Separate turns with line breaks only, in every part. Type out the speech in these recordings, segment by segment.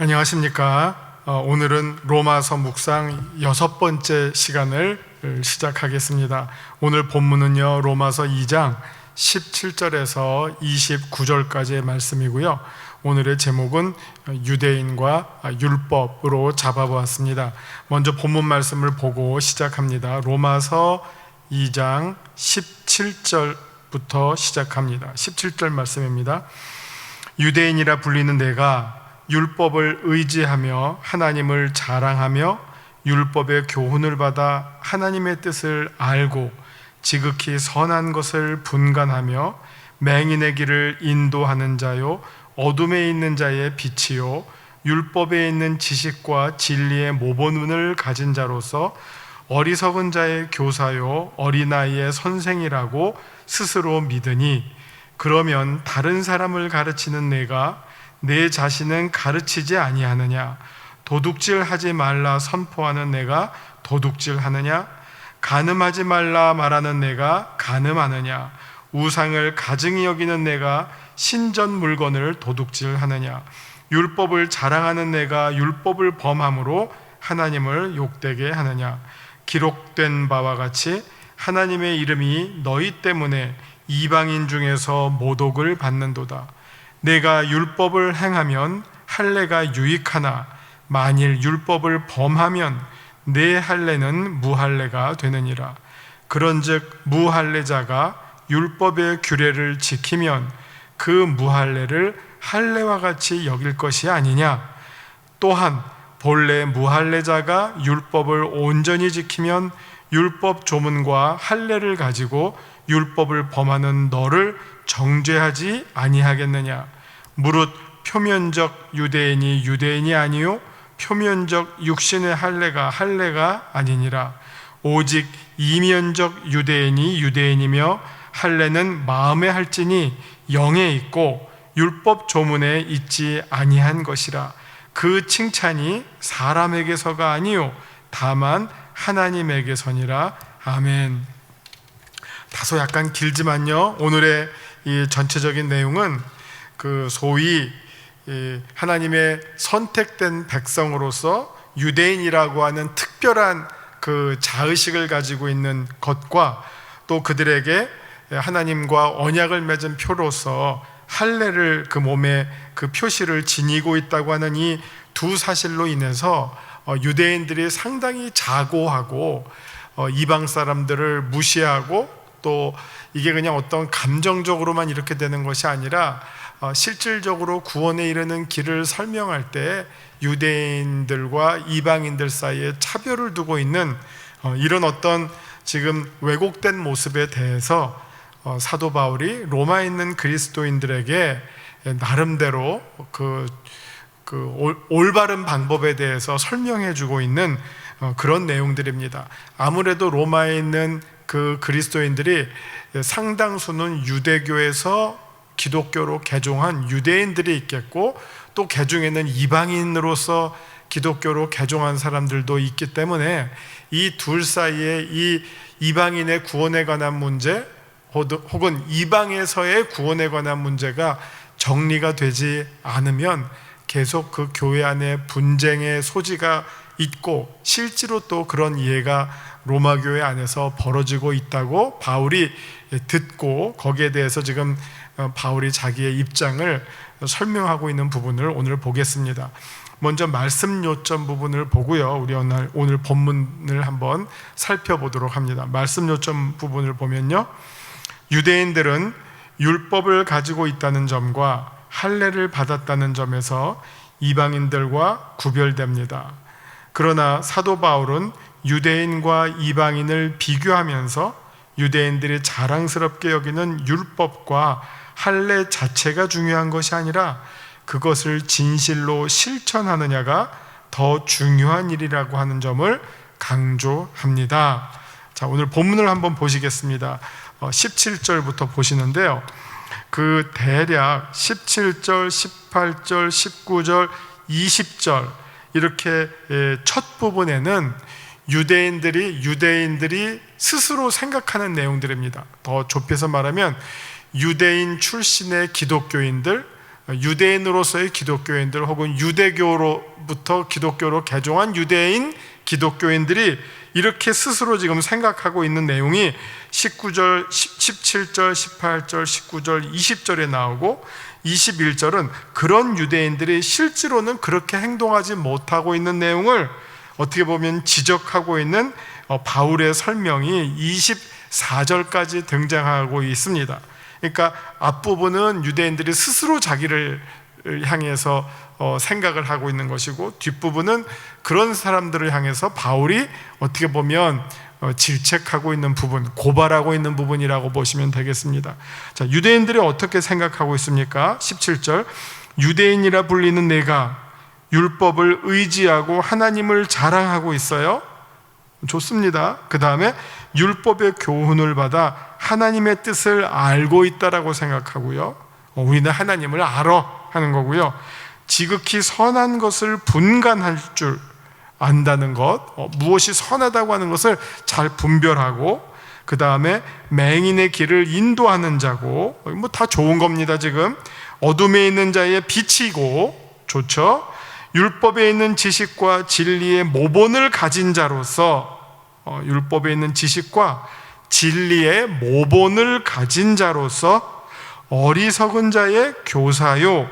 안녕하십니까. 오늘은 로마서 묵상 6번째 시간을 시작하겠습니다. 오늘 본문은요, 로마서 2장 17절에서 29절까지의 말씀이고요. 오늘의 제목은 유대인과 율법으로 잡아보았습니다. 먼저 본문 말씀을 보고 시작합니다. 로마서 2장 17절부터 시작합니다. 17절 말씀입니다. 유대인이라 불리는 내가 율법을 의지하며 하나님을 자랑하며 율법의 교훈을 받아 하나님의 뜻을 알고 지극히 선한 것을 분간하며 맹인의 길을 인도하는 자요 어둠에 있는 자의 빛이요 율법에 있는 지식과 진리의 모본을 가진 자로서 어리석은 자의 교사요 어린아이의 선생이라고 스스로 믿으니, 그러면 다른 사람을 가르치는 내가 내 자신은 가르치지 아니하느냐? 도둑질하지 말라 선포하는 내가 도둑질하느냐? 간음하지 말라 말하는 내가 간음하느냐? 우상을 가증히 여기는 내가 신전 물건을 도둑질하느냐? 율법을 자랑하는 내가 율법을 범함으로 하나님을 욕되게 하느냐? 기록된 바와 같이 하나님의 이름이 너희 때문에 이방인 중에서 모독을 받는도다. 내가 율법을 행하면 할례가 유익하나 만일 율법을 범하면 내 할례는 무할례가 되느니라. 그런즉 무할례자가 율법의 규례를 지키면 그 무할례를 할례와 같이 여길 것이 아니냐? 또한 본래 무할례자가 율법을 온전히 지키면 율법 조문과 할례를 가지고 율법을 범하는 너를 정죄하지 아니하겠느냐? 무릇 표면적 유대인이 유대인이 아니요 표면적 육신의 할례가 아니니라. 오직 이면적 유대인이 유대인이며 할례는 마음에 할지니 영에 있고 율법 조문에 있지 아니한 것이라. 그 칭찬이 사람에게서가 아니요 다만 하나님에게서니라. 아멘. 다소 약간 길지만요, 오늘의 이 전체적인 내용은 소위 하나님의 선택된 백성으로서 유대인이라고 하는 특별한 그 자의식을 가지고 있는 것과 또 그들에게 하나님과 언약을 맺은 표로서 할례를 그 몸에 그 표시를 지니고 있다고 하는 이 두 사실로 인해서 유대인들이 상당히 자고하고 이방 사람들을 무시하고, 또 이게 그냥 어떤 감정적으로만 이렇게 되는 것이 아니라 실질적으로 구원에 이르는 길을 설명할 때 유대인들과 이방인들 사이에 차별을 두고 있는 이런 어떤 지금 왜곡된 모습에 대해서 사도 바울이 로마에 있는 그리스도인들에게 나름대로 올바른 방법에 대해서 설명해 주고 있는 그런 내용들입니다. 아무래도 로마에 있는 그 그리스도인들이 상당수는 유대교에서 기독교로 개종한 유대인들이 있겠고, 또 개중에는 이방인으로서 기독교로 개종한 사람들도 있기 때문에 이 둘 사이에 이 이방인의 구원에 관한 문제 혹은 이방에서의 구원에 관한 문제가 정리가 되지 않으면 계속 그 교회 안에 분쟁의 소지가 있고, 실제로 또 그런 이해가 로마 교회 안에서 벌어지고 있다고 바울이 듣고, 거기에 대해서 지금 바울이 자기의 입장을 설명하고 있는 부분을 오늘 보겠습니다. 먼저 말씀 요점 부분을 보고요, 우리 오늘 본문을 한번 살펴보도록 합니다. 말씀 요점 부분을 보면요, 유대인들은 율법을 가지고 있다는 점과 할례를 받았다는 점에서 이방인들과 구별됩니다. 그러나 사도 바울은 유대인과 이방인을 비교하면서 유대인들이 자랑스럽게 여기는 율법과 할례 자체가 중요한 것이 아니라 그것을 진실로 실천하느냐가 더 중요한 일이라고 하는 점을 강조합니다. 자, 오늘 본문을 한번 보시겠습니다. 17절부터 보시는데요, 그 대략 17절, 18절, 19절, 20절 이렇게 첫 부분에는 유대인들이 스스로 생각하는 내용들입니다. 더 좁혀서 말하면 유대인 출신의 기독교인들, 유대인으로서의 기독교인들 혹은 유대교로부터 기독교로 개종한 유대인 기독교인들이 이렇게 스스로 지금 생각하고 있는 내용이 19절, 17절, 18절, 19절, 20절에 나오고 21절은 그런 유대인들이 실제로는 그렇게 행동하지 못하고 있는 내용을 어떻게 보면 지적하고 있는 바울의 설명이 24절까지 등장하고 있습니다. 그러니까 앞부분은 유대인들이 스스로 자기를 향해서 생각을 하고 있는 것이고, 뒷부분은 그런 사람들을 향해서 바울이 어떻게 보면 질책하고 있는 부분, 고발하고 있는 부분이라고 보시면 되겠습니다. 자, 유대인들이 어떻게 생각하고 있습니까? 17절, 유대인이라 불리는 내가 율법을 의지하고 하나님을 자랑하고 있어요. 좋습니다. 그 다음에 율법의 교훈을 받아 하나님의 뜻을 알고 있다라고 생각하고요. 우리는 하나님을 알아 하는 거고요. 지극히 선한 것을 분간할 줄 안다는 것, 무엇이 선하다고 하는 것을 잘 분별하고, 그 다음에 맹인의 길을 인도하는 자고, 뭐 다 좋은 겁니다. 지금 어둠에 있는 자의 빛이고, 좋죠. 율법에 있는 지식과 진리의 모본을 가진 자로서, 율법에 있는 지식과 진리의 모본을 가진 자로서 어리석은 자의 교사요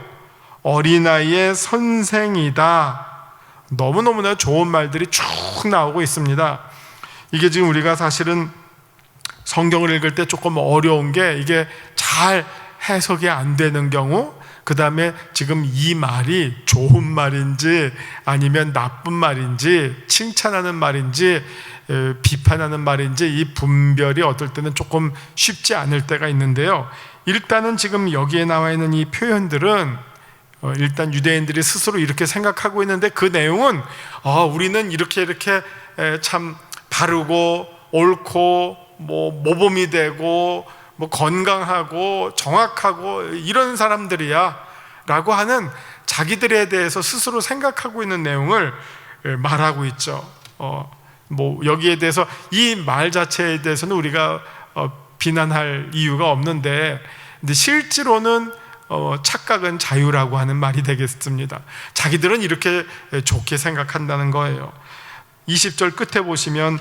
어린아이의 선생이다. 너무너무나 좋은 말들이 쭉 나오고 있습니다. 이게 지금 우리가 사실은 성경을 읽을 때 조금 어려운 게, 이게 잘 해석이 안 되는 경우, 그 다음에 지금 이 말이 좋은 말인지 아니면 나쁜 말인지, 칭찬하는 말인지 비판하는 말인지, 이 분별이 어떨 때는 조금 쉽지 않을 때가 있는데요. 일단은 지금 여기에 나와 있는 이 표현들은 일단 유대인들이 스스로 이렇게 생각하고 있는데, 그 내용은 우리는 이렇게 참 바르고 옳고 뭐 모범이 되고 뭐 건강하고 정확하고 이런 사람들이야 라고 하는 자기들에 대해서 스스로 생각하고 있는 내용을 말하고 있죠. 뭐 여기에 대해서 이 말 자체에 대해서는 우리가 비난할 이유가 없는데, 근데 실제로는 착각은 자유라고 하는 말이 되겠습니다. 자기들은 이렇게 좋게 생각한다는 거예요. 20절 끝에 보시면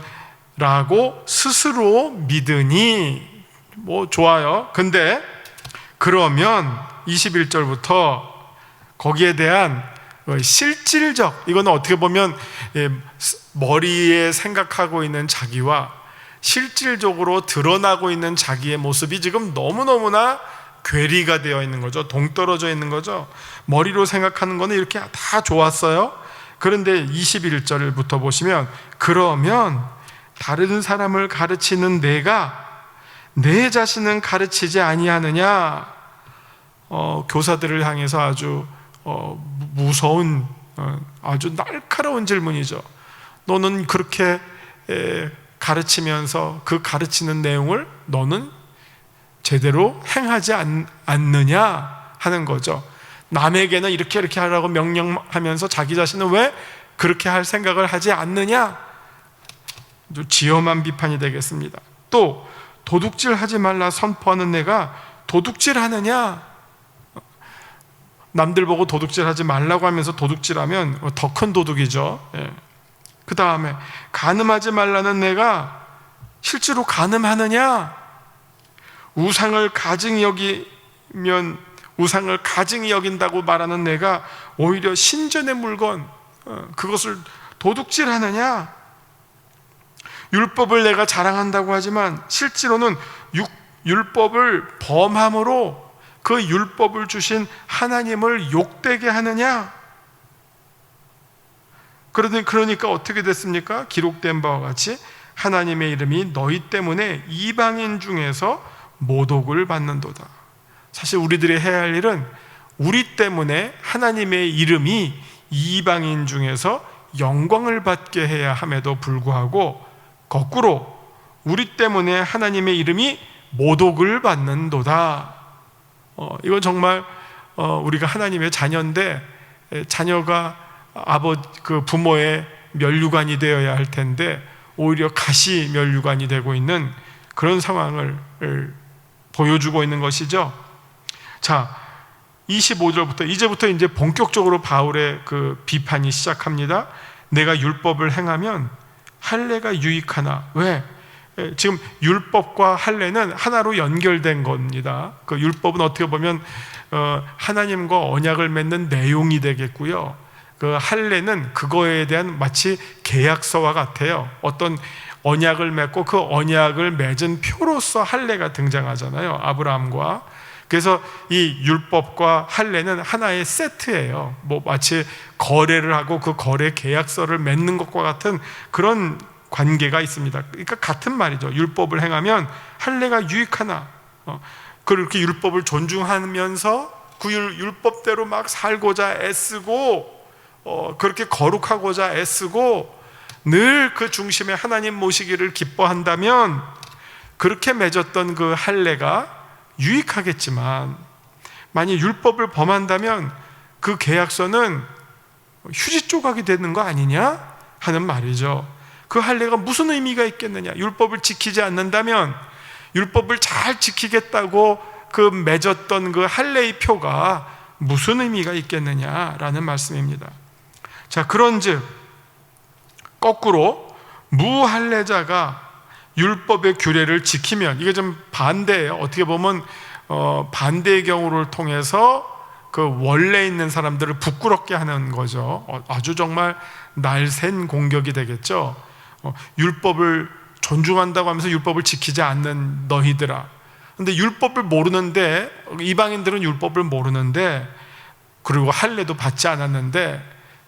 라고 스스로 믿으니, 뭐 좋아요. 근데 그러면 21절부터 거기에 대한 실질적, 이거는 어떻게 보면 머리에 생각하고 있는 자기와 실질적으로 드러나고 있는 자기의 모습이 지금 너무너무나 괴리가 되어 있는 거죠. 동떨어져 있는 거죠. 머리로 생각하는 거는 이렇게 다 좋았어요. 그런데 21절부터 보시면, 그러면 다른 사람을 가르치는 내가 내 자신은 가르치지 아니하느냐. 교사들을 향해서 아주 무서운, 아주 날카로운 질문이죠. 너는 그렇게 가르치면서 그 가르치는 내용을 너는 제대로 행하지 않느냐 하는 거죠. 남에게는 이렇게 하라고 명령하면서 자기 자신은 왜 그렇게 할 생각을 하지 않느냐. 지엄한 비판이 되겠습니다. 또 도둑질하지 말라 선포하는 내가 도둑질하느냐. 남들 보고 도둑질하지 말라고 하면서 도둑질하면 더 큰 도둑이죠. 그 다음에 간음하지 말라는 내가 실제로 간음하느냐. 우상을 가증히 여긴다고 말하는 내가 오히려 신전의 물건, 그것을 도둑질하느냐. 율법을 내가 자랑한다고 하지만 실제로는 율법을 범함으로 그 율법을 주신 하나님을 욕되게 하느냐. 그러니까 어떻게 됐습니까? 기록된 바와 같이 하나님의 이름이 너희 때문에 이방인 중에서 모독을 받는도다. 사실 우리들이 해야 할 일은 우리 때문에 하나님의 이름이 이방인 중에서 영광을 받게 해야 함에도 불구하고, 거꾸로 우리 때문에 하나님의 이름이 모독을 받는도다. 이건 정말 우리가 하나님의 자녀인데, 자녀가 그 부모의 면류관이 되어야 할 텐데 오히려 가시 면류관이 되고 있는 그런 상황을 보여주고 있는 것이죠. 자, 25절부터 이제부터 이제 본격적으로 바울의 그 비판이 시작합니다. 내가 율법을 행하면 할례가 유익하나? 왜? 지금 율법과 할례는 하나로 연결된 겁니다. 그 율법은 어떻게 보면 하나님과 언약을 맺는 내용이 되겠고요. 그 할례는 그거에 대한 마치 계약서와 같아요. 어떤 언약을 맺고 그 언약을 맺은 표로서 할례가 등장하잖아요. 아브라함과. 그래서 이 율법과 할례는 하나의 세트예요. 뭐 마치 거래를 하고 그 거래 계약서를 맺는 것과 같은 그런 관계가 있습니다. 그러니까 같은 말이죠. 율법을 행하면 할례가 유익하나? 그렇게 율법을 존중하면서 그 율법대로 막 살고자 애쓰고 그렇게 거룩하고자 애쓰고 늘 그 중심에 하나님 모시기를 기뻐한다면 그렇게 맺었던 그 할례가 유익하겠지만, 만약 율법을 범한다면 그 계약서는 휴지 조각이 되는 거 아니냐 하는 말이죠. 그 할례가 무슨 의미가 있겠느냐? 율법을 지키지 않는다면, 율법을 잘 지키겠다고 그 맺었던 그 할례의 표가 무슨 의미가 있겠느냐라는 말씀입니다. 자, 그런즉 거꾸로 무할례자가 율법의 규례를 지키면, 이게 좀 반대예요. 어떻게 보면 반대의 경우를 통해서 그 원래 있는 사람들을 부끄럽게 하는 거죠. 아주 정말 날쌘 공격이 되겠죠. 율법을 존중한다고 하면서 율법을 지키지 않는 너희들아. 근데 율법을 모르는데, 이방인들은 율법을 모르는데, 그리고 할례도 받지 않았는데,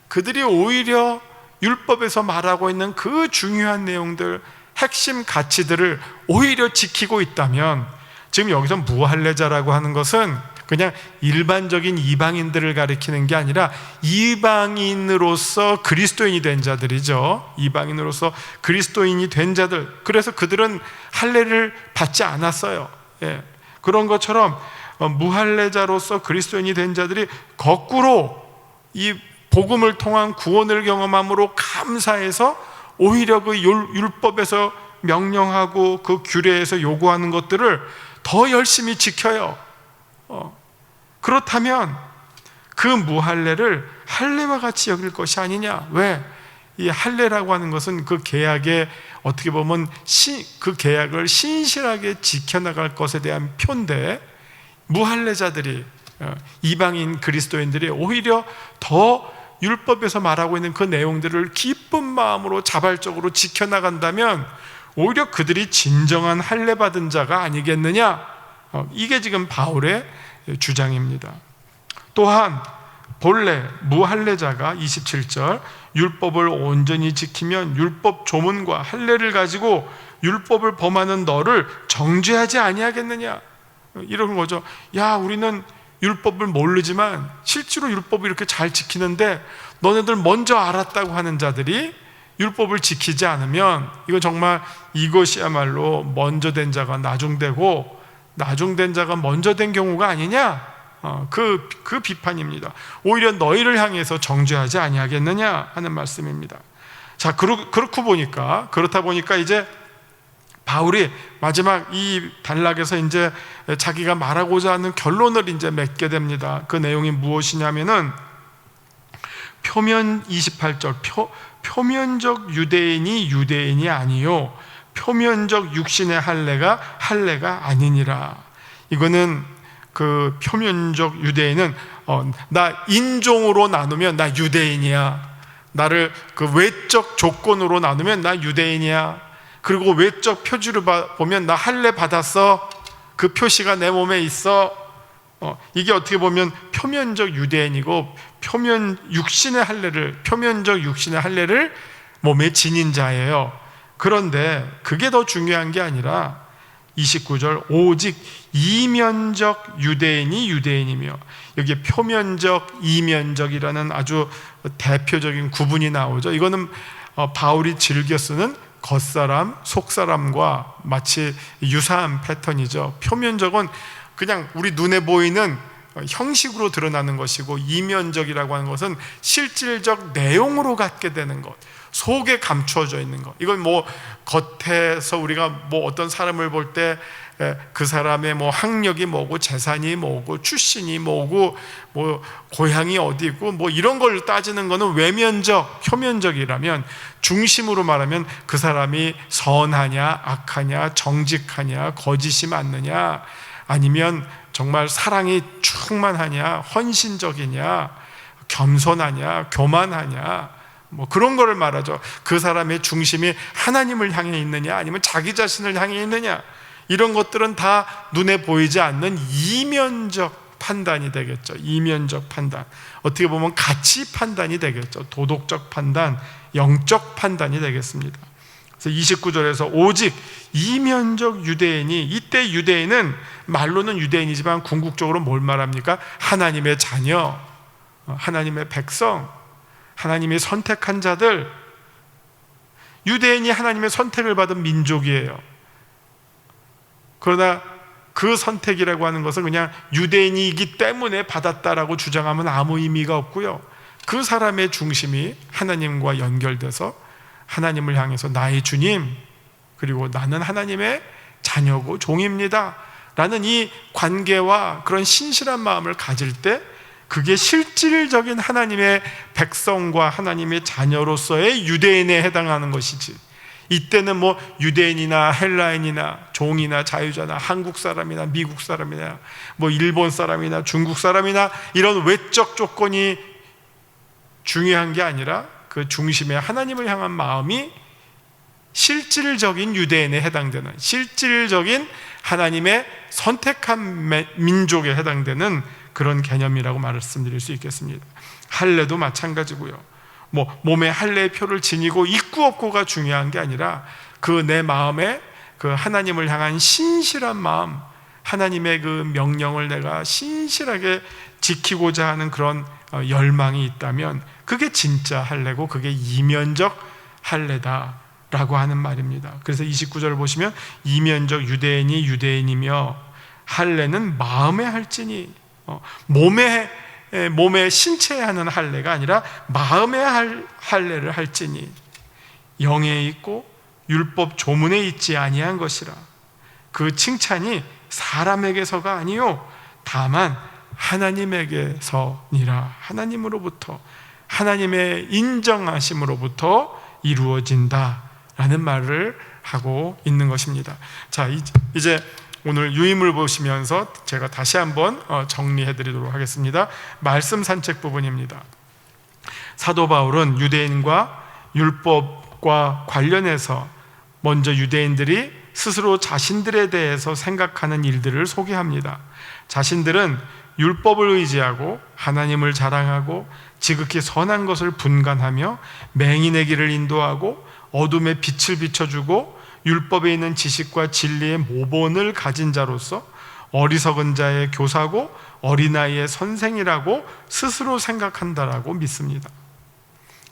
그들이 오히려 율법에서 말하고 있는 그 중요한 내용들, 핵심 가치들을 오히려 지키고 있다면, 지금 여기서 무할례자라고 하는 것은 그냥 일반적인 이방인들을 가리키는 게 아니라 이방인으로서 그리스도인이 된 자들이죠. 이방인으로서 그리스도인이 된 자들. 그래서 그들은 할례를 받지 않았어요. 예. 그런 것처럼 무할례자로서 그리스도인이 된 자들이 거꾸로 이 복음을 통한 구원을 경험함으로 감사해서 오히려 그 율법에서 명령하고 그 규례에서 요구하는 것들을 더 열심히 지켜요. 그렇다면 그 무할례를 할례와 같이 여길 것이 아니냐? 왜? 이 할례라고 하는 것은 그 계약에 어떻게 보면 그 계약을 신실하게 지켜나갈 것에 대한 표인데, 무할례자들이, 이방인 그리스도인들이 오히려 더 율법에서 말하고 있는 그 내용들을 기쁜 마음으로 자발적으로 지켜나간다면 오히려 그들이 진정한 할례 받은 자가 아니겠느냐? 이게 지금 바울의 주장입니다. 또한 본래 무할례자가 27절 율법을 온전히 지키면 율법 조문과 할례를 가지고 율법을 범하는 너를 정죄하지 아니하겠느냐? 이런 거죠. 야, 우리는 율법을 모르지만 실제로 율법을 이렇게 잘 지키는데 너네들 먼저 알았다고 하는 자들이 율법을 지키지 않으면 이거 정말 이것이야말로 먼저 된 자가 나중되고 나중된 자가 먼저 된 경우가 아니냐? 그 비판입니다. 오히려 너희를 향해서 정죄하지 아니하겠느냐 하는 말씀입니다. 자, 그렇다 보니까 이제 바울이 마지막 이 단락에서 이제 자기가 말하고자 하는 결론을 이제 맺게 됩니다. 그 내용이 무엇이냐면은 표면 28절 표면적 유대인이 유대인이 아니요 표면적 육신의 할례가 아니니라. 이거는 그 표면적 유대인은 나 인종으로 나누면 나 유대인이야. 나를 그 외적 조건으로 나누면 나 유대인이야. 그리고 외적 표지를 보면 나 할례 받았어. 그 표시가 내 몸에 있어. 이게 어떻게 보면 표면적 유대인이고 표면적 육신의 할례를 몸에 지닌 자예요. 그런데 그게 더 중요한 게 아니라 29절 오직 이면적 유대인이 유대인이며, 여기에 표면적, 이면적이라는 아주 대표적인 구분이 나오죠. 이거는 바울이 즐겨 쓰는 겉사람, 속사람과 마치 유사한 패턴이죠. 표면적은 그냥 우리 눈에 보이는 형식으로 드러나는 것이고, 이면적이라고 하는 것은 실질적 내용으로 갖게 되는 것, 속에 감추어져 있는 것. 이건 뭐 겉에서 우리가 뭐 어떤 사람을 볼 때 그 사람의 뭐 학력이 뭐고 재산이 뭐고 출신이 뭐고 뭐 고향이 어디고 뭐 이런 걸 따지는 거는 외면적, 표면적이라면, 중심으로 말하면 그 사람이 선하냐 악하냐, 정직하냐 거짓이 많느냐, 아니면 정말 사랑이 충만하냐, 헌신적이냐, 겸손하냐, 교만하냐, 뭐 그런 거를 말하죠. 그 사람의 중심이 하나님을 향해 있느냐 아니면 자기 자신을 향해 있느냐, 이런 것들은 다 눈에 보이지 않는 이면적 판단이 되겠죠. 이면적 판단, 어떻게 보면 가치 판단이 되겠죠. 도덕적 판단, 영적 판단이 되겠습니다. 그래서 29절에서 오직 이면적 유대인이, 이때 유대인은 말로는 유대인이지만 궁극적으로 뭘 말합니까? 하나님의 자녀, 하나님의 백성, 하나님이 선택한 자들. 유대인이 하나님의 선택을 받은 민족이에요. 그러나 그 선택이라고 하는 것은 그냥 유대인이기 때문에 받았다라고 주장하면 아무 의미가 없고요, 그 사람의 중심이 하나님과 연결돼서 하나님을 향해서 나의 주님, 그리고 나는 하나님의 자녀고 종입니다 라는 이 관계와 그런 신실한 마음을 가질 때, 그게 실질적인 하나님의 백성과 하나님의 자녀로서의 유대인에 해당하는 것이지, 이때는 뭐 유대인이나 헬라인이나 종이나 자유자나 한국 사람이나 미국 사람이나 뭐 일본 사람이나 중국 사람이나 이런 외적 조건이 중요한 게 아니라 그 중심에 하나님을 향한 마음이 실질적인 유대인에 해당되는, 실질적인 하나님의 선택한 민족에 해당되는 그런 개념이라고 말씀드릴 수 있겠습니다. 할례도 마찬가지고요, 뭐 몸에 할례의 표를 지니고 있고 없고가 중요한 게 아니라 그 내 마음에 그 하나님을 향한 신실한 마음, 하나님의 그 명령을 내가 신실하게 지키고자 하는 그런 열망이 있다면 그게 진짜 할례고, 그게 이면적 할례다라고 하는 말입니다. 그래서 29절을 보시면 이면적 유대인이 유대인이며 할례는 마음에 할지니, 몸에 신체에 하는 할례가 아니라 마음의 할례를 할지니, 영에 있고 율법 조문에 있지 아니한 것이라. 그 칭찬이 사람에게서가 아니요 다만 하나님에게서니라. 하나님으로부터, 하나님의 인정하심으로부터 이루어진다라는 말을 하고 있는 것입니다. 자, 이제 오늘 유임을 보시면서 제가 다시 한번 정리해 드리도록 하겠습니다. 말씀 산책 부분입니다. 사도 바울은 유대인과 율법과 관련해서 먼저 유대인들이 스스로 자신들에 대해서 생각하는 일들을 소개합니다. 자신들은 율법을 의지하고 하나님을 자랑하고 지극히 선한 것을 분간하며 맹인의 길을 인도하고 어둠에 빛을 비춰주고 율법에 있는 지식과 진리의 모본을 가진 자로서 어리석은 자의 교사고 어린아이의 선생이라고 스스로 생각한다라고 믿습니다.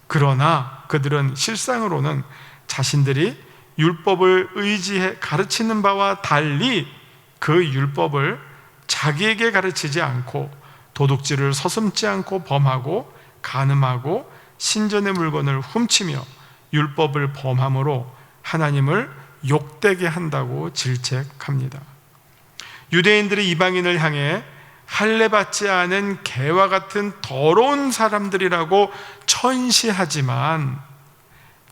그러나 그들은 실상으로는 자신들이 율법을 의지해 가르치는 바와 달리 그 율법을 자기에게 가르치지 않고 도둑질을 서슴지 않고 범하고 간음하고 신전의 물건을 훔치며 율법을 범함으로 하나님을 욕되게 한다고 질책합니다. 유대인들이 이방인을 향해 할례받지 않은 개와 같은 더러운 사람들이라고 천시하지만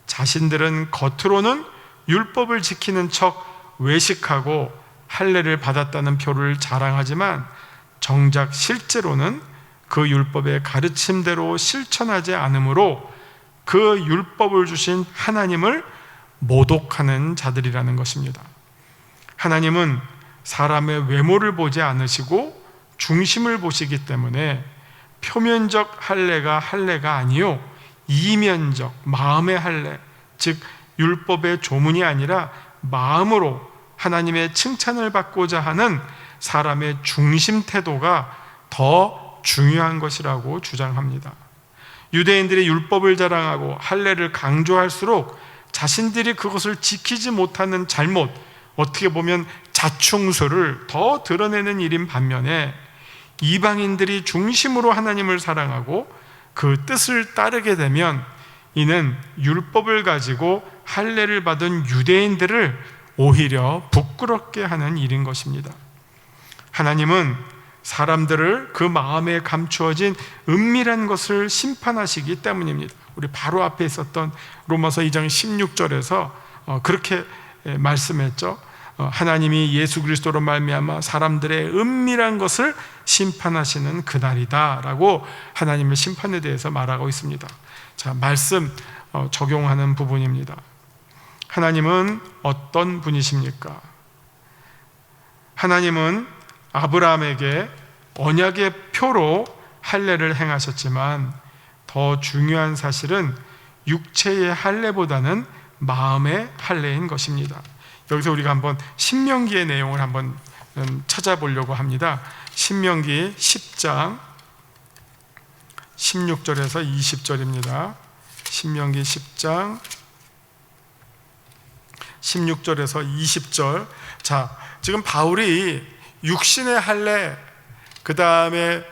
자신들은 겉으로는 율법을 지키는 척 외식하고 할례를 받았다는 표를 자랑하지만 정작 실제로는 그 율법의 가르침대로 실천하지 않으므로 그 율법을 주신 하나님을 모독하는 자들이라는 것입니다. 하나님은 사람의 외모를 보지 않으시고 중심을 보시기 때문에 표면적 할례가 할례가 아니요 이면적 마음의 할례, 즉 율법의 조문이 아니라 마음으로 하나님의 칭찬을 받고자 하는 사람의 중심 태도가 더 중요한 것이라고 주장합니다. 유대인들이 율법을 자랑하고 할례를 강조할수록 자신들이 그것을 지키지 못하는 잘못, 어떻게 보면 자충수를 더 드러내는 일인 반면에 이방인들이 중심으로 하나님을 사랑하고 그 뜻을 따르게 되면 이는 율법을 가지고 할례를 받은 유대인들을 오히려 부끄럽게 하는 일인 것입니다. 하나님은 사람들을 그 마음에 감추어진 은밀한 것을 심판하시기 때문입니다. 우리 바로 앞에 있었던 로마서 2장 16절에서 그렇게 말씀했죠. 하나님이 예수 그리스도로 말미암아 사람들의 은밀한 것을 심판하시는 그날이다 라고 하나님의 심판에 대해서 말하고 있습니다. 자, 말씀 적용하는 부분입니다. 하나님은 어떤 분이십니까? 하나님은 아브라함에게 언약의 표로 할례를 행하셨지만 더 중요한 사실은 육체의 할례보다는 마음의 할례인 것입니다. 여기서 우리가 한번 신명기의 내용을 한번 찾아보려고 합니다. 신명기 10장 16절에서 20절입니다. 신명기 10장 16절에서 20절. 자, 지금 바울이 육신의 할례, 그 다음에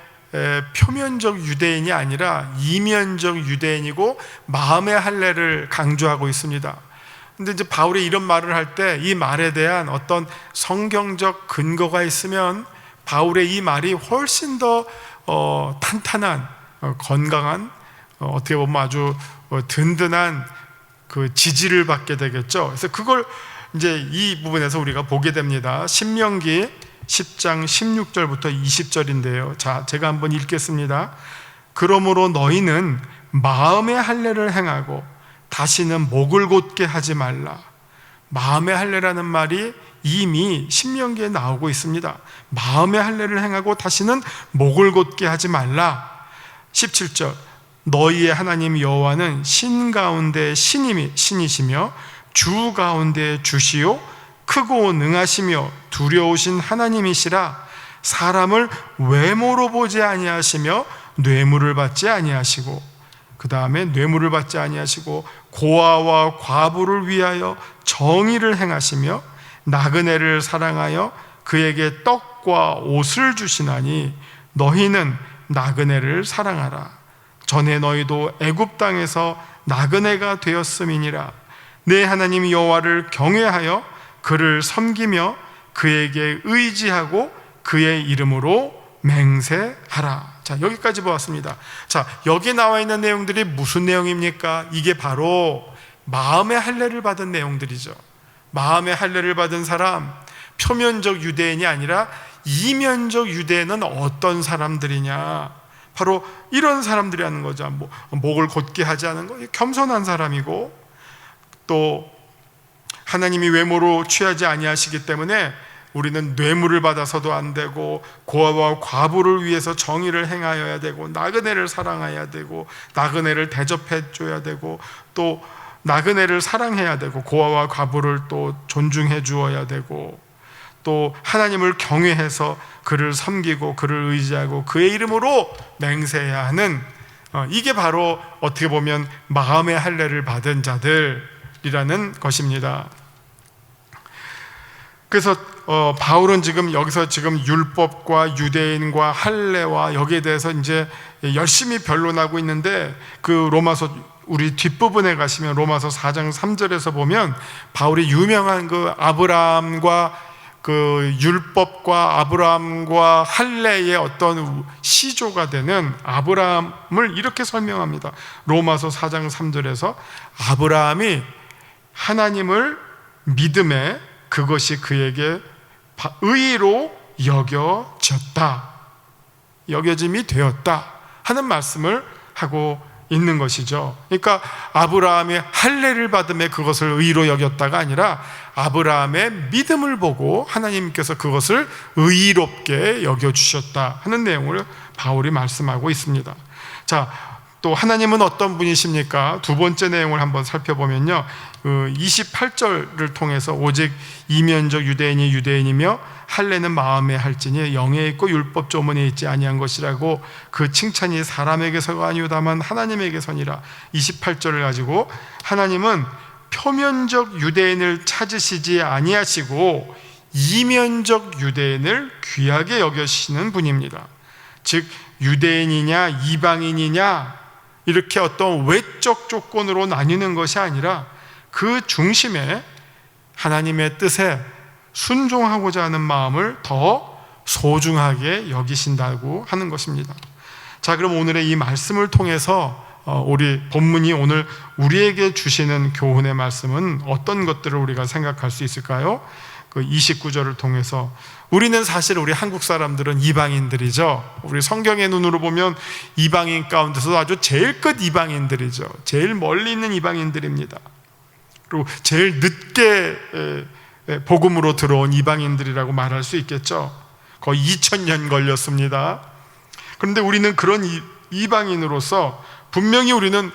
표면적 유대인이 아니라 이면적 유대인이고 마음의 할례를 강조하고 있습니다. 근데 이제 바울이 이런 말을 할 때 이 말에 대한 어떤 성경적 근거가 있으면 바울의 이 말이 훨씬 더 탄탄한, 건강한, 어떻게 보면 아주 든든한 그 지지를 받게 되겠죠. 그래서 그걸 이제 이 부분에서 우리가 보게 됩니다. 신명기 10장 16절부터 20절인데요. 자, 제가 한번 읽겠습니다. 그러므로 너희는 마음의 할례를 행하고 다시는 목을 곧게 하지 말라. 마음의 할례라는 말이 이미 신명기에 나오고 있습니다. 마음의 할례를 행하고 다시는 목을 곧게 하지 말라. 17절 너희의 하나님 여호와는 신 가운데 신이시며 주 가운데 주시요 크고 능하시며 두려우신 하나님이시라. 사람을 외모로 보지 아니하시며 뇌물을 받지 아니하시고, 그 다음에 뇌물을 받지 아니하시고 고아와 과부를 위하여 정의를 행하시며 나그네를 사랑하여 그에게 떡과 옷을 주시나니 너희는 나그네를 사랑하라. 전에 너희도 애굽 땅에서 나그네가 되었음이니라. 내 하나님 여호와를 경외하여 그를 섬기며 그에게 의지하고 그의 이름으로 맹세하라. 자, 여기까지 보았습니다. 자, 여기 나와 있는 내용들이 무슨 내용입니까? 이게 바로 마음의 할례를 받은 내용들이죠. 마음의 할례를 받은 사람, 표면적 유대인이 아니라 이면적 유대인은 어떤 사람들이냐? 바로 이런 사람들이라는 거죠. 목을 곧게 하지 않은 거, 겸손한 사람이고, 또 하나님이 외모로 취하지 아니하시기 때문에 우리는 뇌물을 받아서도 안 되고, 고아와 과부를 위해서 정의를 행하여야 되고, 나그네를 사랑해야 되고, 나그네를 대접해 줘야 되고, 또 나그네를 사랑해야 되고, 고아와 과부를 또 존중해 주어야 되고, 또 하나님을 경외해서 그를 섬기고 그를 의지하고 그의 이름으로 맹세해야 하는, 이게 바로 어떻게 보면 마음의 할례를 받은 자들이라는 것입니다. 그래서 바울은 지금 여기서 지금 율법과 유대인과 할례와 여기에 대해서 이제 열심히 변론하고 있는데, 그 로마서 우리 뒷부분에 가시면 로마서 4장 3절에서 보면 바울이 유명한 그 아브라함과 그 율법과 아브라함과 할례의 어떤 시조가 되는 아브라함을 이렇게 설명합니다. 로마서 4장 3절에서 아브라함이 하나님을 믿음에 그것이 그에게 의로 여겨졌다, 여겨짐이 되었다 하는 말씀을 하고 있는 것이죠. 그러니까 아브라함의 할례를 받음에 그것을 의로 여겼다가 아니라 아브라함의 믿음을 보고 하나님께서 그것을 의롭게 여겨주셨다 하는 내용을 바울이 말씀하고 있습니다. 자, 또 하나님은 어떤 분이십니까? 두 번째 내용을 한번 살펴보면요, 28절을 통해서 오직 이면적 유대인이 유대인이며 할례는 마음에 할지니 영에 있고 율법 조문에 있지 아니한 것이라고, 그 칭찬이 사람에게서가 아니오다만 하나님에게서니라. 28절을 가지고 하나님은 표면적 유대인을 찾으시지 아니하시고 이면적 유대인을 귀하게 여기시는 분입니다. 즉 유대인이냐 이방인이냐 이렇게 어떤 외적 조건으로 나뉘는 것이 아니라 그 중심에 하나님의 뜻에 순종하고자 하는 마음을 더 소중하게 여기신다고 하는 것입니다. 자, 그럼 오늘의 이 말씀을 통해서 우리 본문이 오늘 우리에게 주시는 교훈의 말씀은 어떤 것들을 우리가 생각할 수 있을까요? 그 29절을 통해서 우리는 사실 우리 한국 사람들은 이방인들이죠. 우리 성경의 눈으로 보면 이방인 가운데서도 아주 제일 끝 이방인들이죠. 제일 멀리 있는 이방인들입니다. 그리고 제일 늦게 복음으로 들어온 이방인들이라고 말할 수 있겠죠. 거의 2000년 걸렸습니다. 그런데 우리는 그런 이방인으로서 분명히 우리는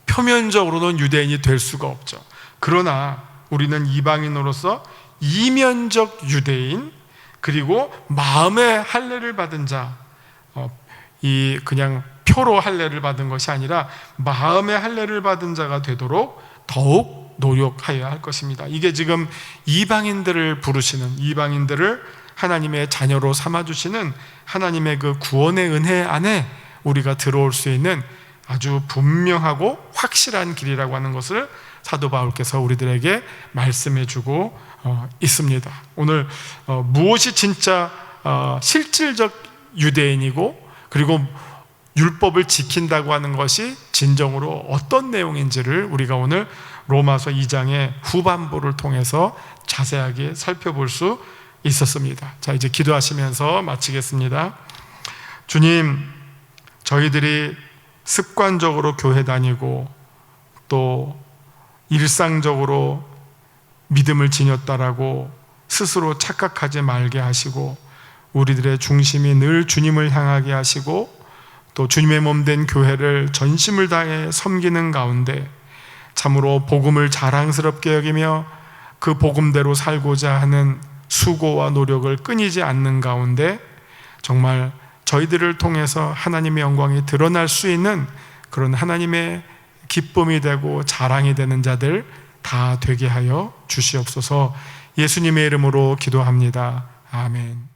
표면적으로는 유대인이 될 수가 없죠. 그러나 우리는 이방인으로서 이면적 유대인, 그리고 마음의 할례를 받은 자, 이 그냥 표로 할례를 받은 것이 아니라 마음의 할례를 받은 자가 되도록 더욱 노력하여야 할 것입니다. 이게 지금 이방인들을 부르시는, 이방인들을 하나님의 자녀로 삼아주시는 하나님의 그 구원의 은혜 안에 우리가 들어올 수 있는 아주 분명하고 확실한 길이라고 하는 것을 사도 바울께서 우리들에게 말씀해 주고 있습니다. 오늘 무엇이 진짜 실질적 유대인이고, 그리고 율법을 지킨다고 하는 것이 진정으로 어떤 내용인지를 우리가 오늘 로마서 2장의 후반부를 통해서 자세하게 살펴볼 수 있었습니다. 자, 이제 기도하시면서 마치겠습니다. 주님, 저희들이 습관적으로 교회 다니고 또 일상적으로 믿음을 지녔다라고 스스로 착각하지 말게 하시고, 우리들의 중심이 늘 주님을 향하게 하시고, 또 주님의 몸된 교회를 전심을 다해 섬기는 가운데 참으로 복음을 자랑스럽게 여기며 그 복음대로 살고자 하는 수고와 노력을 끊이지 않는 가운데 정말 저희들을 통해서 하나님의 영광이 드러날 수 있는 그런 하나님의 기쁨이 되고 자랑이 되는 자들 다 되게 하여 주시옵소서. 예수님의 이름으로 기도합니다. 아멘.